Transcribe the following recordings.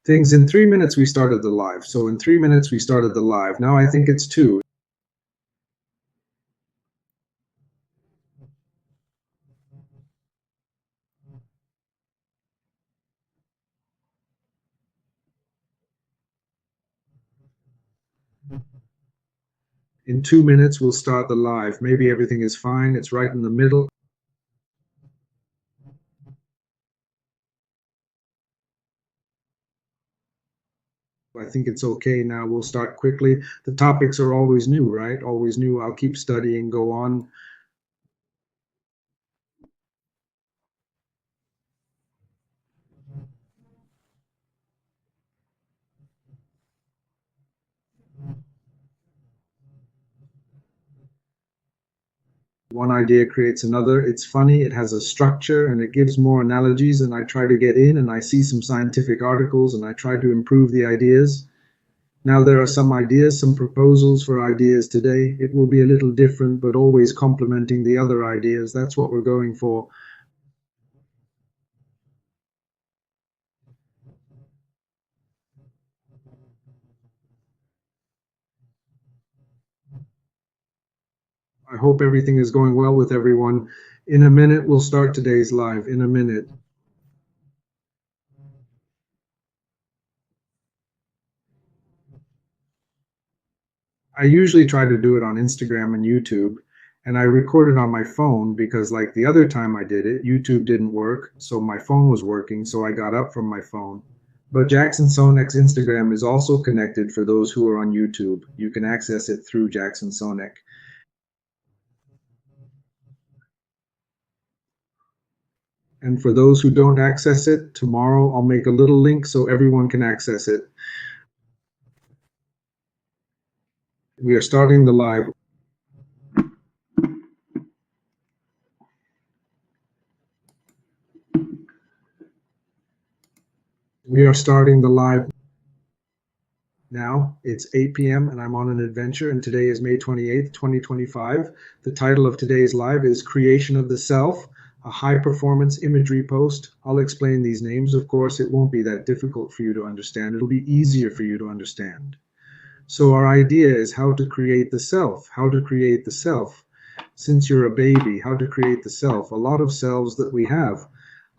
Things in 3 minutes we started the live. So in 3 minutes we started the live. Now I think it's two. In 2 minutes we'll start the live. Maybe everything is fine. It's right in the middle. I think it's okay now. We'll start quickly. The topics are always new, right? Always new. I'll keep studying, go on. One idea creates another. It's funny, it has a structure and it gives more analogies, and I try to get in and I see some scientific articles and I try to improve the ideas. Now there are some ideas, some proposals for ideas today. It will be a little different, but always complementing the other ideas. That's what we're going for. I hope everything is going well with everyone. In a minute, we'll start today's live. In a minute. I usually try to do it on Instagram and YouTube, and I record it on my phone because, like the other time I did it, YouTube didn't work, so my phone was working, so I got up from my phone. But Jackson Sonek's Instagram is also connected for those who are on YouTube. You can access it through Jackson Sonek. And for those who don't access it, tomorrow I'll make a little link so everyone can access it. We are starting the live. We are starting the live now. It's 8 p.m. and I'm on an adventure, and today is May 28th, 2025. The title of today's live is Creation of the Self, a high performance imagery post. I'll explain these names. Of course, it won't be that difficult for you to understand. It'll be easier for you to understand. So our idea is how to create the self, how to create the self. Since you're a baby, how to create the self, a lot of selves that we have.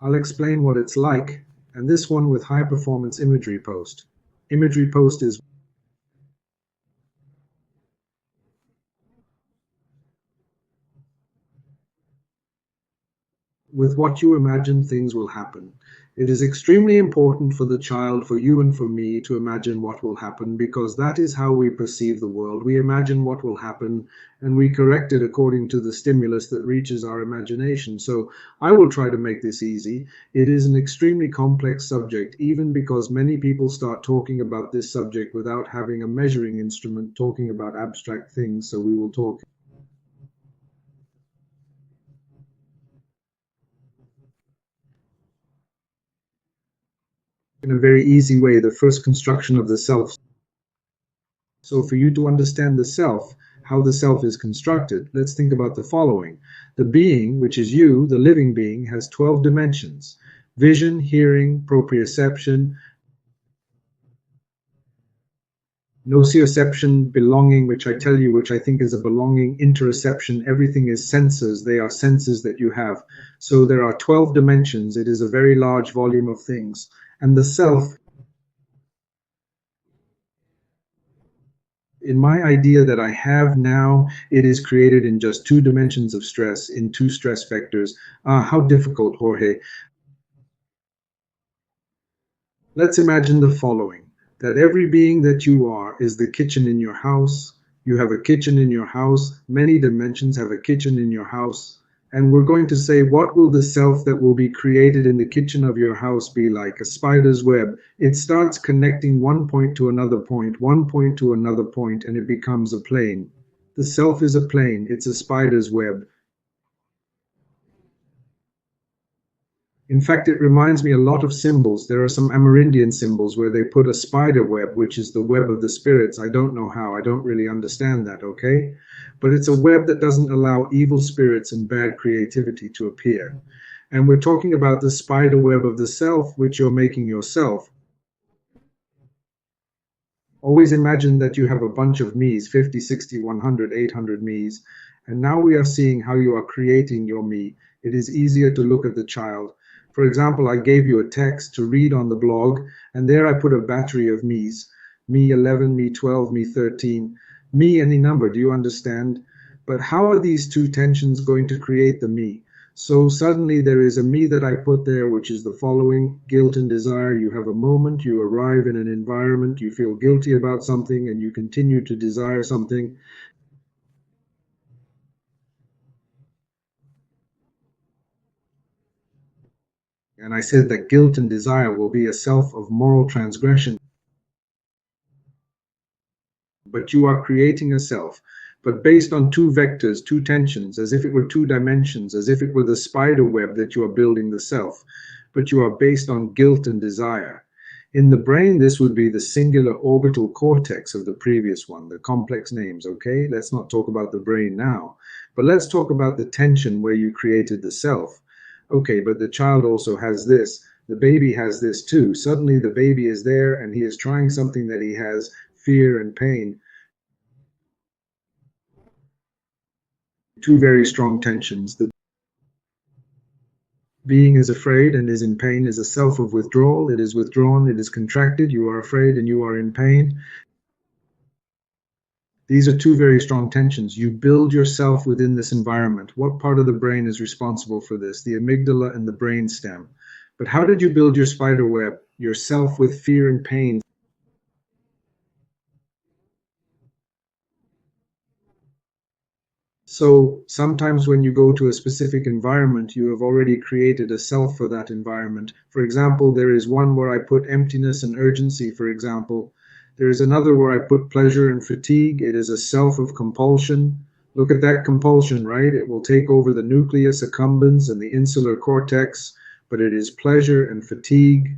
I'll explain what it's like, and this one with high performance imagery post. Imagery post is with what you imagine things will happen. It is extremely important for the child, for you and for me, to imagine what will happen because that is how we perceive the world. We imagine what will happen and we correct it according to the stimulus that reaches our imagination. So I will try to make this easy. It is an extremely complex subject, even because many people start talking about this subject without having a measuring instrument, talking about abstract things. So we will talk in a very easy way, the first construction of the self. So for you to understand the self, how the self is constructed, let's think about the following. The being, which is you, the living being, has 12 dimensions: vision, hearing, proprioception, nocioception, belonging, which I tell you, which I think is a belonging, interoception, everything is senses. They are senses that you have. So there are 12 dimensions. It is a very large volume of things. And the self, in my idea that I have now, it is created in just two dimensions of stress, in two stress vectors. Ah, how difficult, Jorge. Let's imagine the following, that every being that you are is the kitchen in your house. You have a kitchen in your house. Many dimensions have a kitchen in your house. And we're going to say, what will the self that will be created in the kitchen of your house be like? A spider's web. It starts connecting one point to another point, one point to another point, and it becomes a plane. The self is a plane. It's a spider's web. In fact, it reminds me a lot of symbols. There are some Amerindian symbols where they put a spider web, which is the web of the spirits. I don't know how. I don't really understand that, okay? But it's a web that doesn't allow evil spirits and bad creativity to appear. And we're talking about the spider web of the self, which you're making yourself. Always imagine that you have a bunch of me's, 50, 60, 100, 800 me's, and now we are seeing how you are creating your me. It is easier to look at the child. For example, I gave you a text to read on the blog, and there I put a battery of me's. Me 11, me 12, me 13, me any number, do you understand? But how are these two tensions going to create the me? So suddenly there is a me that I put there, which is the following: guilt and desire. You have a moment, you arrive in an environment, you feel guilty about something, and you continue to desire something. And I said that guilt and desire will be a self of moral transgression, but you are creating a self, but based on two vectors, two tensions, as if it were two dimensions, as if it were the spider web that you are building the self, but you are based on guilt and desire. In the brain, this would be the singular orbital cortex of the previous one, the complex names, okay? Let's not talk about the brain now, but let's talk about the tension where you created the self. Okay, but the child also has this. The baby has this too. Suddenly the baby is there and he is trying something that he has fear and pain, two very strong tensions. The being is afraid and is in pain is a self of withdrawal. It is withdrawn, it is contracted. You are afraid and you are in pain. These are two very strong tensions. You build yourself within this environment. What part of the brain is responsible for this? The amygdala and the brain stem. But how did you build your spider web? Yourself with fear and pain. So sometimes when you go to a specific environment, you have already created a self for that environment. For example, there is one where I put emptiness and urgency, for example. There is another where I put pleasure and fatigue. It is a self of compulsion. Look at that compulsion, right? It will take over the nucleus accumbens and the insular cortex, but it is pleasure and fatigue.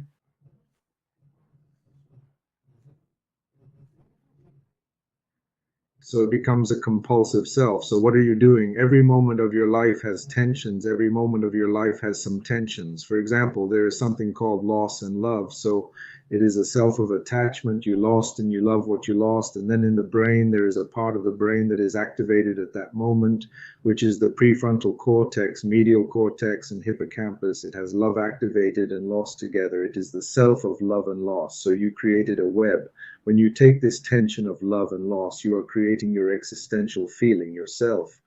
So it becomes a compulsive self. So what are you doing? Every moment of your life has tensions. Every moment of your life has some tensions. For example, there is something called loss and love. So it is a self of attachment. You lost and you love what you lost. And then in the brain, there is a part of the brain that is activated at that moment, which is the prefrontal cortex, medial cortex, and hippocampus. It has love activated and loss together. It is the self of love and loss. So you created a web. When you take this tension of love and loss, you are creating your existential feeling, yourself.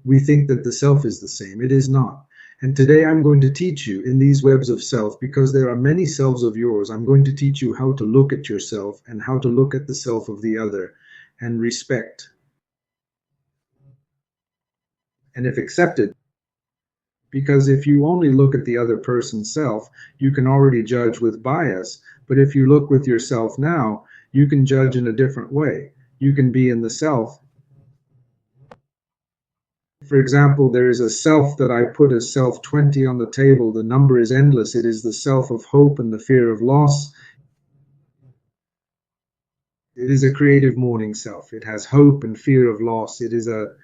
We think that the self is the same. It is not. And today I'm going to teach you in these webs of self, because there are many selves of yours. I'm going to teach you how to look at yourself and how to look at the self of the other and respect. And if accepted, because if you only look at the other person's self, you can already judge with bias. But if you look with yourself now, you can judge in a different way. You can be in the self. For example, there is a self that I put as self 20 on the table. The number is endless. It is the self of hope and the fear of loss. It is a creative morning self. It has hope and fear of loss. It is a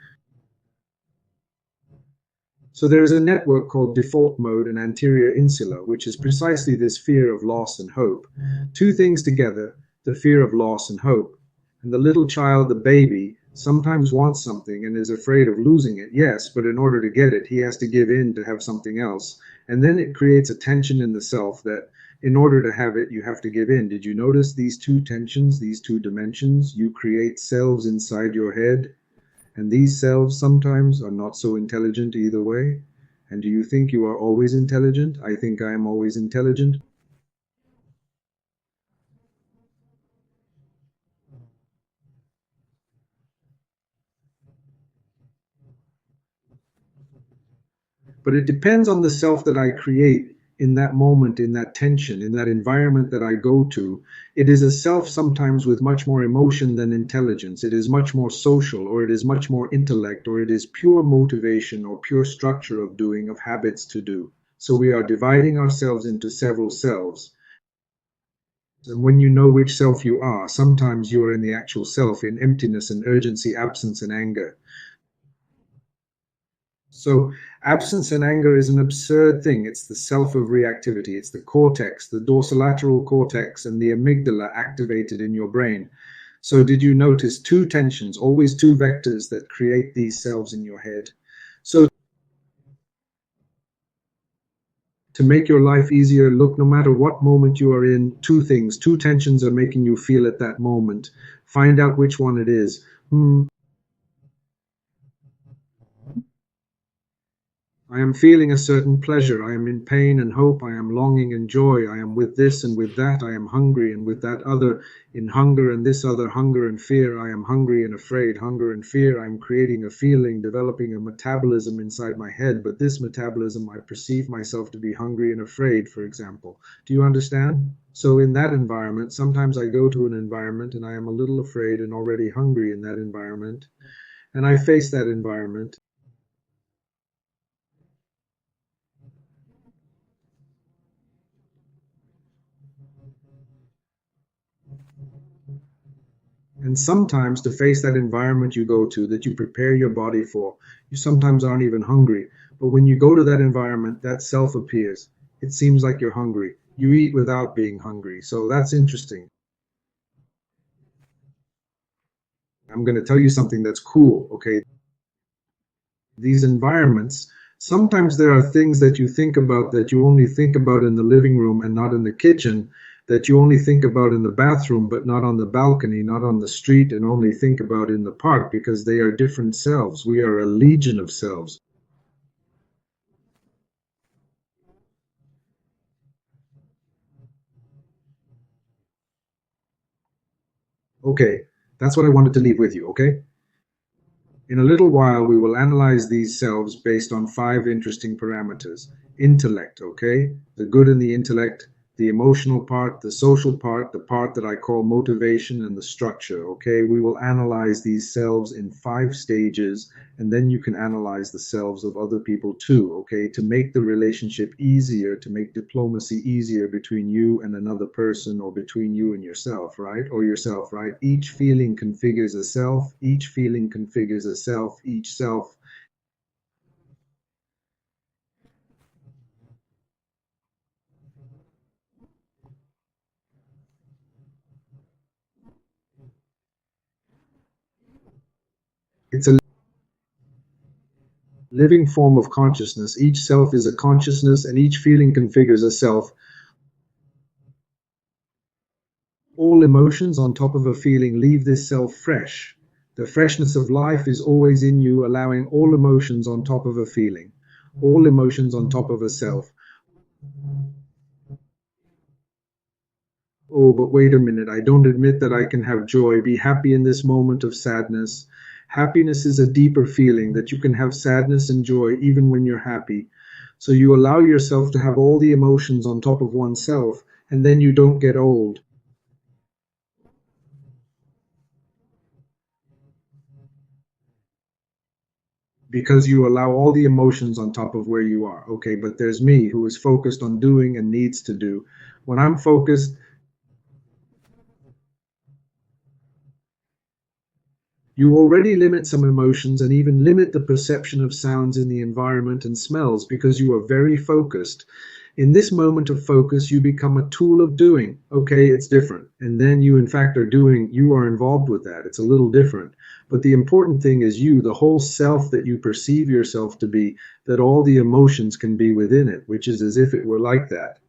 So there is a network called default mode and anterior insula, which is precisely this fear of loss and hope. Two things together, the fear of loss and hope. And the little child, the baby, sometimes wants something and is afraid of losing it, yes, but in order to get it, he has to give in to have something else. And then it creates a tension in the self that in order to have it, you have to give in. Did you notice these two tensions, these two dimensions? You create selves inside your head, and these selves sometimes are not so intelligent either way. And do you think you are always intelligent? I think I am always intelligent. But it depends on the self that I create in that moment, in that tension, in that environment that I go to. It is a self sometimes with much more emotion than intelligence. It is much more social, or it is much more intellect, or it is pure motivation or pure structure of doing, of habits to do. So we are dividing ourselves into several selves. And when you know which self you are, sometimes you are in the actual self, in emptiness and urgency, absence and anger. So, absence and anger is an absurd thing. It's the self of reactivity. It's the cortex, the dorsolateral cortex, and the amygdala activated in your brain. So, did you notice two tensions, always two vectors that create these selves in your head? So, to make your life easier, look, no matter what moment you are in, two things, two tensions are making you feel at that moment. Find out which one it is. I am feeling a certain pleasure. I am in pain and hope. I am longing and joy. I am with this and with that. I am hungry and with that other. In hunger and this other, hunger and fear. I am hungry and afraid. Hunger and fear. I am creating a feeling, developing a metabolism inside my head. But this metabolism, I perceive myself to be hungry and afraid, for example. Do you understand? So, in that environment, sometimes I go to an environment and I am a little afraid and already hungry in that environment. And I face that environment. And sometimes to face that environment you go to that you prepare your body for, you sometimes aren't even hungry. But when you go to that environment, that self appears. It seems like you're hungry. You eat without being hungry. So that's interesting. I'm going to tell you something that's cool. Okay. These environments, sometimes there are things that you think about that you only think about in the living room and not in the kitchen, that you only think about in the bathroom, but not on the balcony, not on the street, and only think about in the park because they are different selves. We are a legion of selves. Okay, that's what I wanted to leave with you, okay? In a little while, we will analyze these selves based on five interesting parameters. Intellect, okay? The good in the intellect, the emotional part, the social part, the part that I call motivation, and the structure, okay? We will analyze these selves in five stages, and then you can analyze the selves of other people too, okay? To make the relationship easier, to make diplomacy easier between you and another person or between you and yourself, right? Or yourself, right? Each feeling configures a self, each feeling configures a self, each self. It's a living form of consciousness. Each self is a consciousness, and each feeling configures a self. All emotions on top of a feeling leave this self fresh. The freshness of life is always in you, allowing all emotions on top of a feeling, all emotions on top of a self. Oh, but wait a minute, I don't admit that I can have joy, be happy in this moment of sadness. Happiness is a deeper feeling that you can have sadness and joy even when you're happy. So you allow yourself to have all the emotions on top of oneself, and then you don't get old. Because you allow all the emotions on top of where you are. Okay, but there's me who is focused on doing and needs to do. When I'm focused, you already limit some emotions and even limit the perception of sounds in the environment and smells because you are very focused. In this moment of focus, you become a tool of doing. Okay, it's different. And then you, in fact, are doing, you are involved with that. It's a little different. But the important thing is you, the whole self that you perceive yourself to be, that all the emotions can be within it, which is as if it were like that.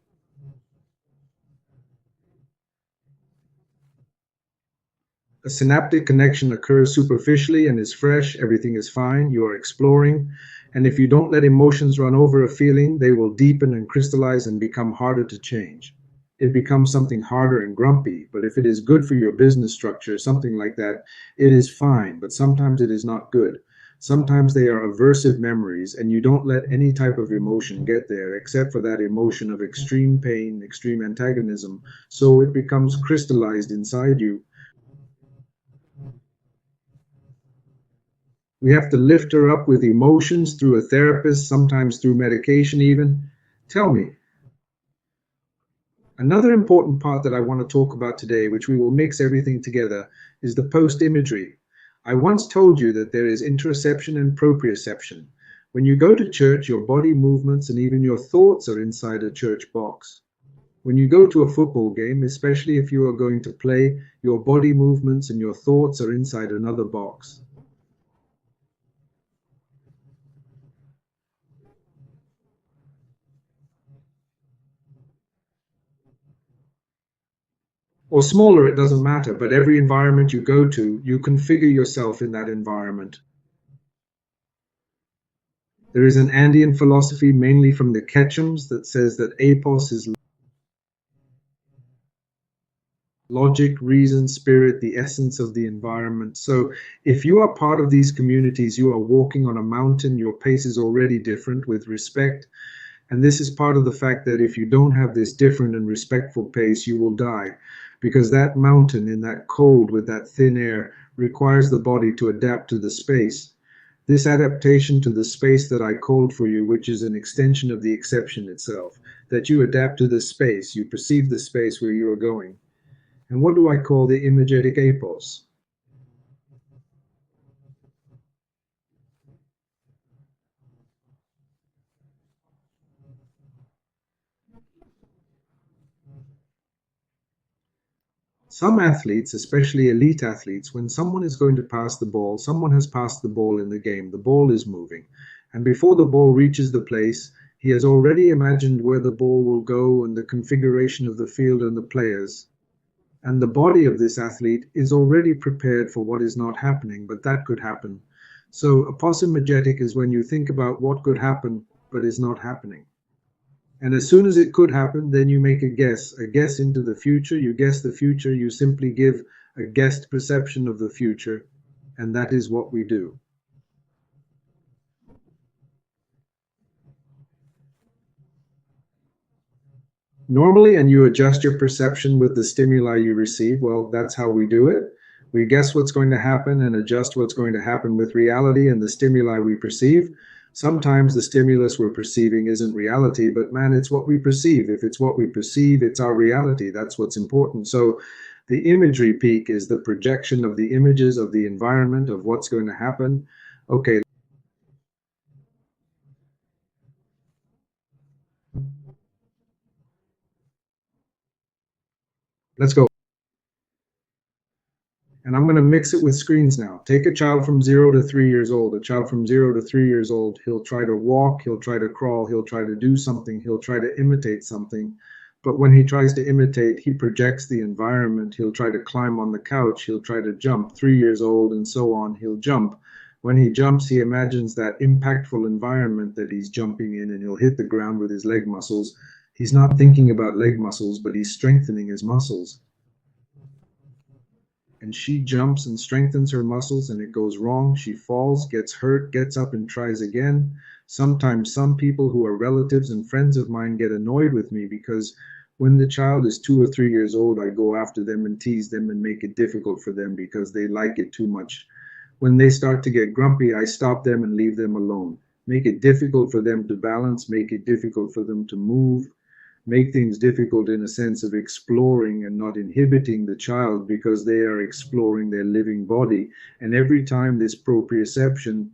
A synaptic connection occurs superficially and is fresh, everything is fine, you are exploring. And if you don't let emotions run over a feeling, they will deepen and crystallize and become harder to change. It becomes something harder and grumpy, but if it is good for your business structure, something like that, it is fine, but sometimes it is not good. Sometimes they are aversive memories, and you don't let any type of emotion get there except for that emotion of extreme pain, extreme antagonism. So it becomes crystallized inside you. We have to lift her up with emotions through a therapist, sometimes through medication, even. Tell me, another important part that I want to talk about today, which we will mix everything together, is the post imagery. I once told you that there is interoception and proprioception. When you go to church, your body movements and even your thoughts are inside a church box. When you go to a football game, especially if you are going to play, your body movements and your thoughts are inside another box. Or smaller, it doesn't matter, but every environment you go to, you configure yourself in that environment. There is an Andean philosophy, mainly from the Ketchums, that says that apos is logic, reason, spirit, the essence of the environment. So if you are part of these communities, you are walking on a mountain, your pace is already different with respect. And this is part of the fact that if you don't have this different and respectful pace, you will die. Because that mountain in that cold with that thin air requires the body to adapt to the space. This adaptation to the space that I called for you, which is an extension of the exception itself, that you adapt to the space, you perceive the space where you are going. And what do I call the imagetic apus? Some athletes, especially elite athletes, when someone is going to pass the ball, someone has passed the ball in the game, the ball is moving. And before the ball reaches the place, he has already imagined where the ball will go and the configuration of the field and the players. And the body of this athlete is already prepared for what is not happening, but that could happen. So, aposemagetic is when you think about what could happen, but is not happening. And as soon as it could happen, then you make a guess into the future. You guess the future, you simply give a guessed perception of the future, and that is what we do. Normally, and you adjust your perception with the stimuli you receive. Well, that's how we do it. We guess what's going to happen and adjust what's going to happen with reality and the stimuli we perceive. Sometimes the stimulus we're perceiving isn't reality, but man, it's what we perceive. If it's what we perceive, it's our reality. That's what's important. So the imagery peak is the projection of the images of the environment, of what's going to happen. Okay, let's go. And I'm going to mix it with screens now. Take a child from 0 to 3 years old. A child from 0 to 3 years old, he'll try to walk, he'll try to crawl, he'll try to do something, he'll try to imitate something. But when he tries to imitate, he projects the environment. He'll try to climb on the couch, he'll try to jump. 3 years old and so on, he'll jump. When he jumps, he imagines that impactful environment that he's jumping in, and he'll hit the ground with his leg muscles. He's not thinking about leg muscles, but he's strengthening his muscles. And she jumps and strengthens her muscles, and it goes wrong. She falls, gets hurt, gets up and tries again. Sometimes some people who are relatives and friends of mine get annoyed with me because when the child is 2 or 3 years old, I go after them and tease them and make it difficult for them because they like it too much. When they start to get grumpy, I stop them and leave them alone. Make it difficult for them to balance, make it difficult for them to move, make things difficult in a sense of exploring and not inhibiting the child because they are exploring their living body. And every time this proprioception,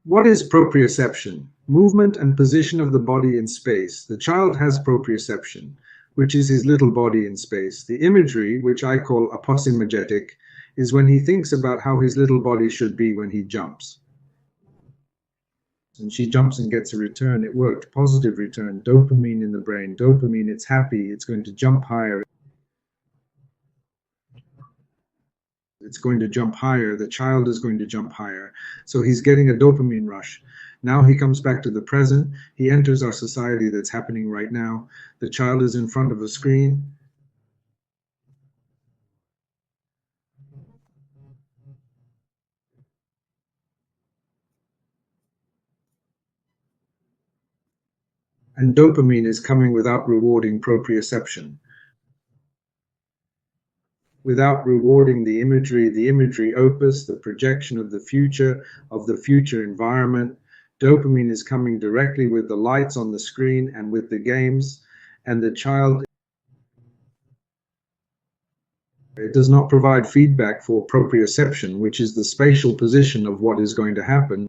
what is proprioception? Movement and position of the body in space. The child has proprioception, which is his little body in space. The imagery, which I call aposimagetic, is when he thinks about how his little body should be when he jumps. And she jumps and gets a return. It worked. Positive return. Dopamine in the brain. Dopamine, it's happy. It's going to jump higher. It's going to jump higher. The child is going to jump higher. So he's getting a dopamine rush. Now he comes back to the present. He enters our society that's happening right now. The child is in front of a screen. And dopamine is coming without rewarding proprioception, without rewarding the imagery opus, the projection of the future environment. Dopamine is coming directly with the lights on the screen and with the games, and the child It does not provide feedback for proprioception, which is the spatial position of what is going to happen,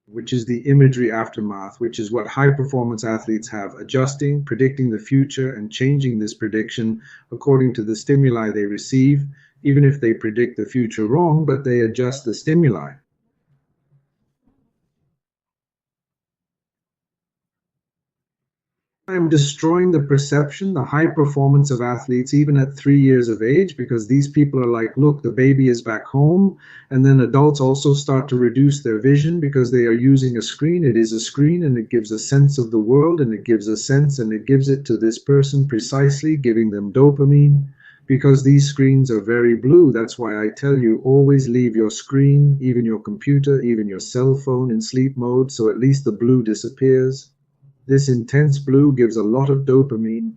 which is the imagery aftermath, which is what high performance athletes have, adjusting, predicting the future, and changing this prediction according to the stimuli they receive, even if they predict the future wrong, but they adjust the stimuli. I'm destroying the perception, the high performance of athletes, even at 3 years of age, because these people are like, look, the baby is back home. And then adults also start to reduce their vision because they are using a screen. It is a screen and it gives a sense of the world and it gives a sense and it gives it to this person precisely, giving them dopamine. Because these screens are very blue. That's why I tell you always leave your screen, even your computer, even your cell phone in sleep mode, so at least the blue disappears. This intense blue gives a lot of dopamine,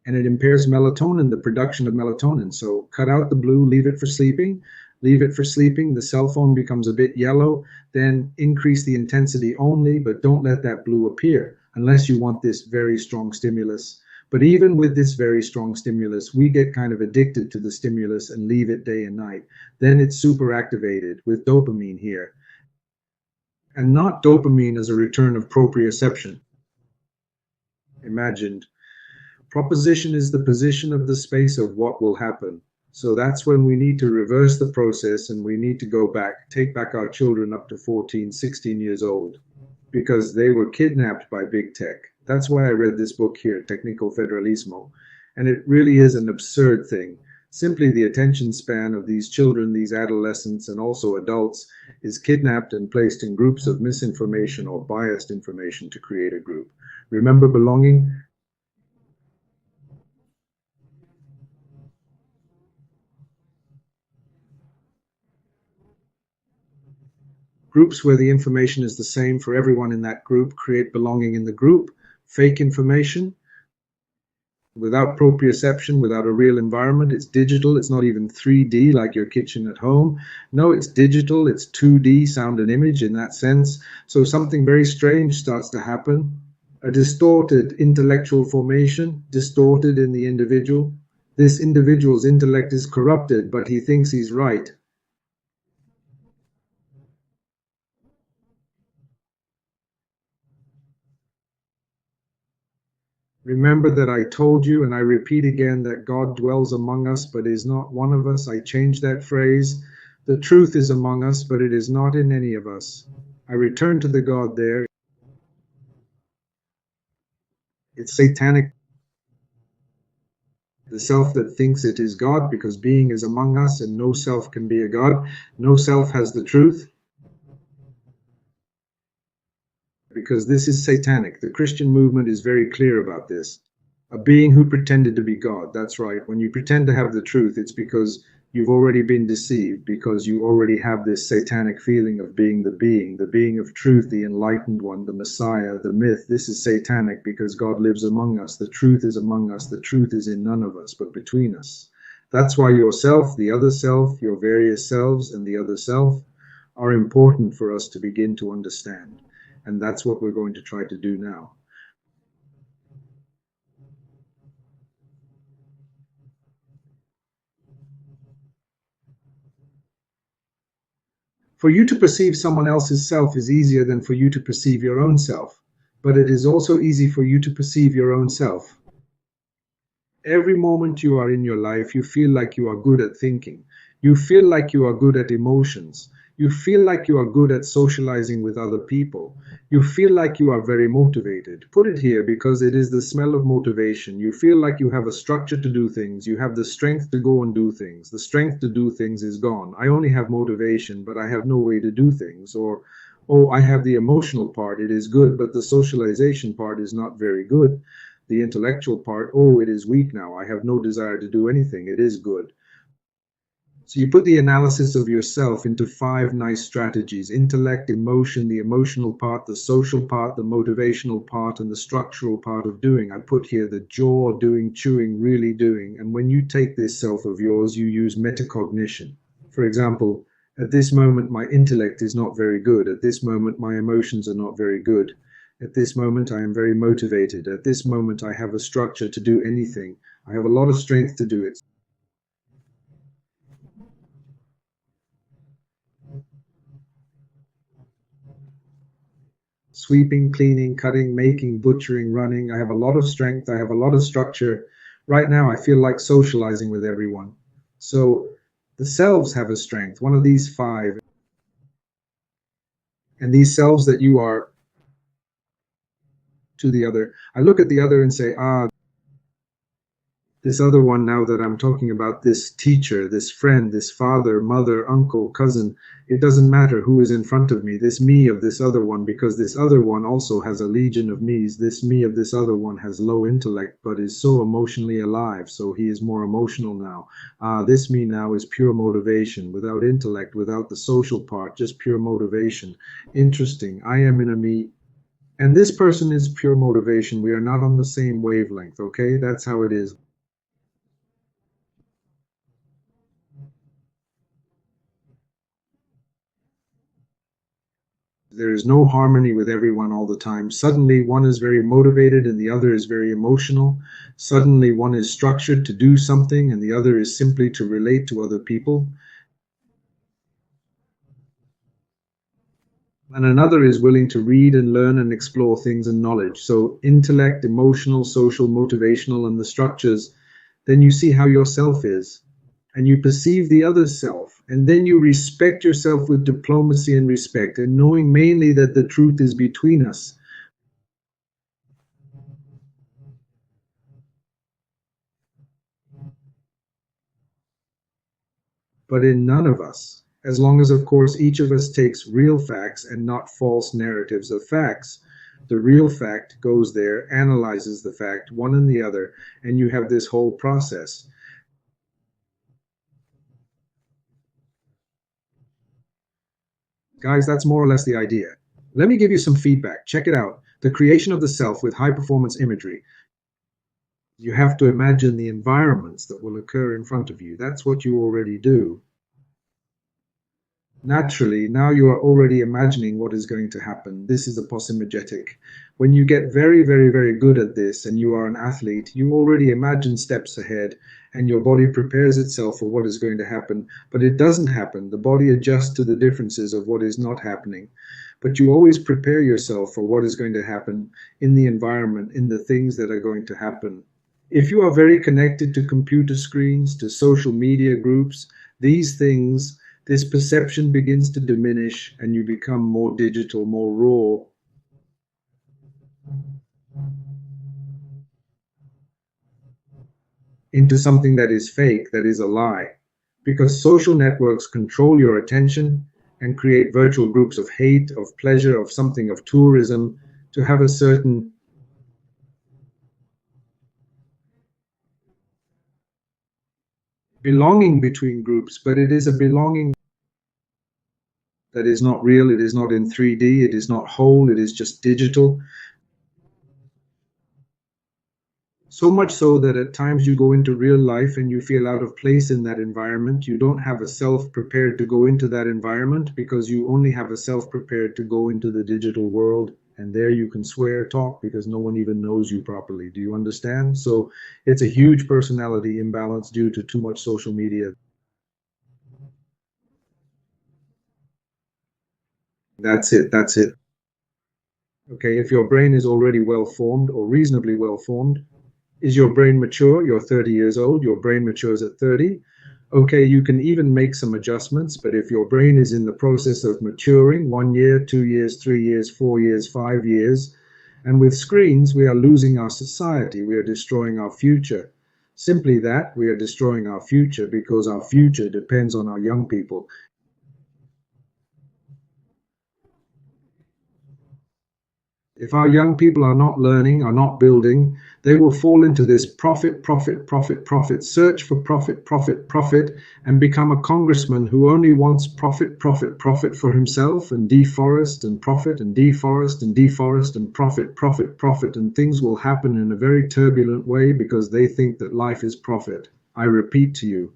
and it impairs melatonin, the production of melatonin. So cut out the blue, leave it for sleeping. Leave it for sleeping. The cell phone becomes a bit yellow. Then increase the intensity only, but don't let that blue appear unless you want this very strong stimulus. But even with this very strong stimulus, we get kind of addicted to the stimulus and leave it day and night. Then it's super activated with dopamine here. And not dopamine as a return of proprioception imagined. Proposition is the position of the space of what will happen. So that's when we need to reverse the process and we need to go back, take back our children up to 14, 16 years old, because they were kidnapped by big tech. That's why I read this book here, Technical Federalismo. And it really is an absurd thing. Simply the attention span of these children, these adolescents, and also adults is kidnapped and placed in groups of misinformation or biased information to create a group. Remember belonging? Groups where the information is the same for everyone in that group create belonging in the group. Fake information without proprioception, without a real environment. It's digital. It's not even 3D like your kitchen at home. No, it's digital. It's 2D, sound and image in that sense. So something very strange starts to happen. A distorted intellectual formation, distorted in the individual. This individual's intellect is corrupted, but he thinks he's right. Remember that I told you, and I repeat again, that God dwells among us, but is not one of us. I changed that phrase. The truth is among us, but it is not in any of us. I return to the God there. It's satanic, the self that thinks it is God, because being is among us, and no self can be a God. No self has the truth, because this is satanic. The Christian movement is very clear about this. A being who pretended to be God. That's right. When you pretend to have the truth, it's because you've already been deceived, because you already have this satanic feeling of being the being of truth, the enlightened one, the Messiah, the myth. This is satanic because God lives among us. The truth is among us. The truth is in none of us, but between us. That's why yourself, the other self, your various selves, and the other self are important for us to begin to understand. And that's what we're going to try to do now. For you to perceive someone else's self is easier than for you to perceive your own self, but it is also easy for you to perceive your own self. Every moment you are in your life, you feel like you are good at thinking. You feel like you are good at emotions. You feel like you are good at socializing with other people. You feel like you are very motivated. Put it here because it is the smell of motivation. You feel like you have a structure to do things. You have the strength to go and do things. The strength to do things is gone. I only have motivation, but I have no way to do things. Or, oh, I have the emotional part. It is good, but the socialization part is not very good. The intellectual part, oh, it is weak now. I have no desire to do anything. It is good. So you put the analysis of yourself into five nice strategies: intellect, emotion, the emotional part, the social part, the motivational part, and the structural part of doing. I put here the jaw, doing, chewing, really doing. And when you take this self of yours, you use metacognition. For example, at this moment, my intellect is not very good. At this moment, my emotions are not very good. At this moment, I am very motivated. At this moment, I have a structure to do anything. I have a lot of strength to do it. Sweeping, cleaning, cutting, making, butchering, running. I have a lot of strength. I have a lot of structure. Right now, I feel like socializing with everyone. So the selves have a strength, one of these five. And these selves that you are to the other, I look at the other and say, ah, this other one now that I'm talking about, this teacher, this friend, this father, mother, uncle, cousin, it doesn't matter who is in front of me, this me of this other one, because this other one also has a legion of me's. This me of this other one has low intellect, but is so emotionally alive, so he is more emotional now. This me now is pure motivation, without intellect, without the social part, just pure motivation. Interesting. I am in a me. And this person is pure motivation. We are not on the same wavelength, okay? That's how it is. There is no harmony with everyone all the time. Suddenly, one is very motivated and the other is very emotional. Suddenly, one is structured to do something and the other is simply to relate to other people. And another is willing to read and learn and explore things and knowledge. So, intellect, emotional, social, motivational, and the structures, then you see how your self is. And you perceive the other self. And then you respect yourself with diplomacy and respect, and knowing mainly that the truth is between us. But in none of us, as long as, of course, each of us takes real facts and not false narratives of facts. The real fact goes there, analyzes the fact, one and the other, and you have this whole process. Guys, that's more or less the idea. Let me give you some feedback. Check it out. The creation of the self with high performance imagery. You have to imagine the environments that will occur in front of you. That's what you already do. Naturally, now you are already imagining what is going to happen. This is a imagetic. When you get very, very, very good at this and you are an athlete, you already imagine steps ahead and your body prepares itself for what is going to happen. But it doesn't happen. The body adjusts to the differences of what is not happening. But you always prepare yourself for what is going to happen in the environment, in the things that are going to happen. If you are very connected to computer screens, to social media groups, these things, this perception begins to diminish and you become more digital, more raw, into something that is fake, that is a lie. Because social networks control your attention and create virtual groups of hate, of pleasure, of something, of tourism, to have a certain belonging between groups, but it is a belonging that is not real, it is not in 3D, it is not whole, it is just digital. So much so that at times you go into real life and you feel out of place in that environment. You don't have a self prepared to go into that environment because you only have a self prepared to go into the digital world. And there you can swear, talk because no one even knows you properly. Do you understand? So it's a huge personality imbalance due to too much social media. That's it. That's it. Okay, if your brain is already well formed or reasonably well formed, is your brain mature? You're 30 years old, your brain matures at 30. Okay, you can even make some adjustments, but if your brain is in the process of maturing 1 year, 2 years, 3 years, 4 years, 5 years, and with screens, we are losing our society, we are destroying our future. Simply that, we are destroying our future because our future depends on our young people. If our young people are not learning, are not building, they will fall into this profit, profit, profit, profit, search for profit, profit, profit, and become a congressman who only wants profit, profit, profit for himself and deforest and profit and deforest and deforest and profit, profit, profit, and things will happen in a very turbulent way because they think that life is profit. I repeat to you,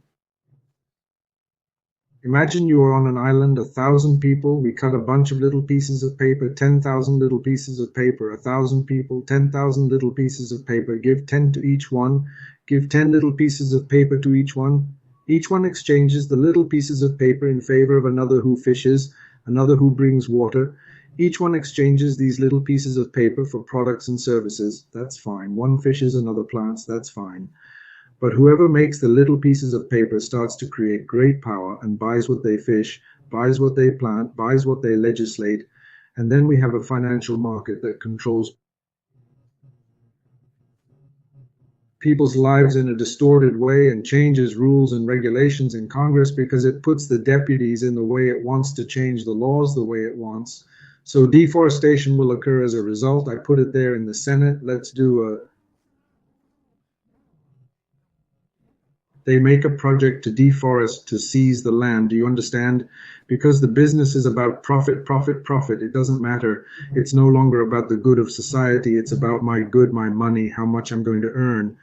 Imagine you are on an island, 1,000 people. We cut a bunch of little pieces of paper, 10,000 little pieces of paper, 1,000 people, 10,000 little pieces of paper. Give 10 to each one. Give 10 little pieces of paper to each one. Each one exchanges the little pieces of paper in favor of another who fishes, another who brings water. Each one exchanges these little pieces of paper for products and services. That's fine. One fishes, another plants. That's fine. But whoever makes the little pieces of paper starts to create great power and buys what they fish, buys what they plant, buys what they legislate, and then we have a financial market that controls people's lives in a distorted way and changes rules and regulations in Congress because it puts the deputies in the way it wants to change the laws the way it wants. So deforestation will occur as a result. I put it there in the Senate. Let's do a They make a project to deforest, to seize the land. Do you understand? Because the business is about profit, profit, profit. It doesn't matter. It's no longer about the good of society. It's about my good, my money, how much I'm going to earn.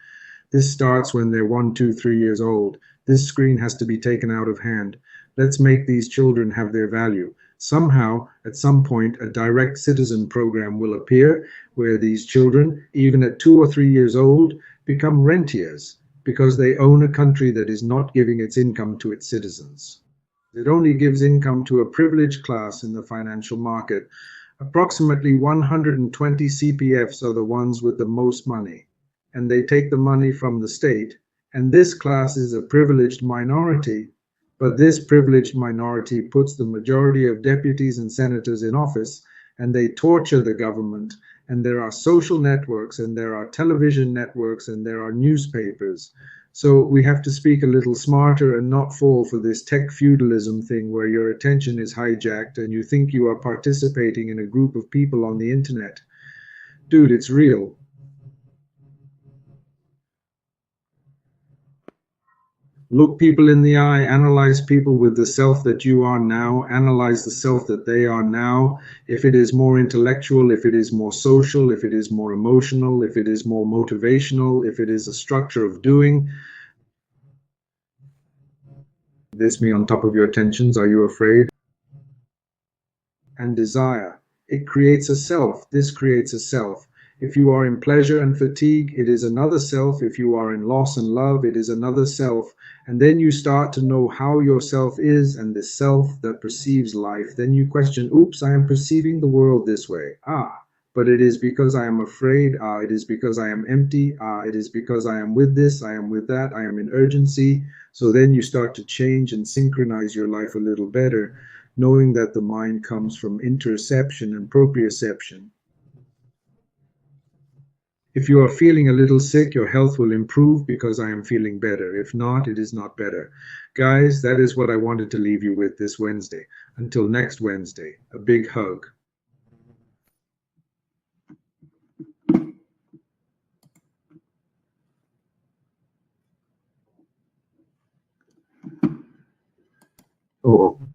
This starts when they're 1, 2, 3 years old. This screen has to be taken out of hand. Let's make these children have their value. Somehow, at some point, a direct citizen program will appear where these children, even at 2 or 3 years old, become rentiers because they own a country that is not giving its income to its citizens. It only gives income to a privileged class in the financial market. Approximately 120 CPFs are the ones with the most money, and they take the money from the state. And this class is a privileged minority, but this privileged minority puts the majority of deputies and senators in office, and they torture the government. And there are social networks, and there are television networks, and there are newspapers. So we have to speak a little smarter and not fall for this tech feudalism thing where your attention is hijacked and you think you are participating in a group of people on the internet. Dude, it's real. Look people in the eye, analyze people with the self that you are now, analyze the self that they are now. If it is more intellectual, if it is more social, if it is more emotional, if it is more motivational, if it is a structure of doing. This me on top of your tensions, are you afraid? And desire. It creates a self. This creates a self. If you are in pleasure and fatigue, it is another self. If you are in loss and love, it is another self. And then you start to know how your self is and the self that perceives life. Then you question, oops, I am perceiving the world this way. Ah, but it is because I am afraid. Ah, it is because I am empty. Ah, it is because I am with this, I am with that, I am in urgency. So then you start to change and synchronize your life a little better, knowing that the mind comes from interception and proprioception. If you are feeling a little sick, your health will improve because I am feeling better. If not, it is not better. Guys, that is what I wanted to leave you with this Wednesday. Until next Wednesday, a big hug. Oh.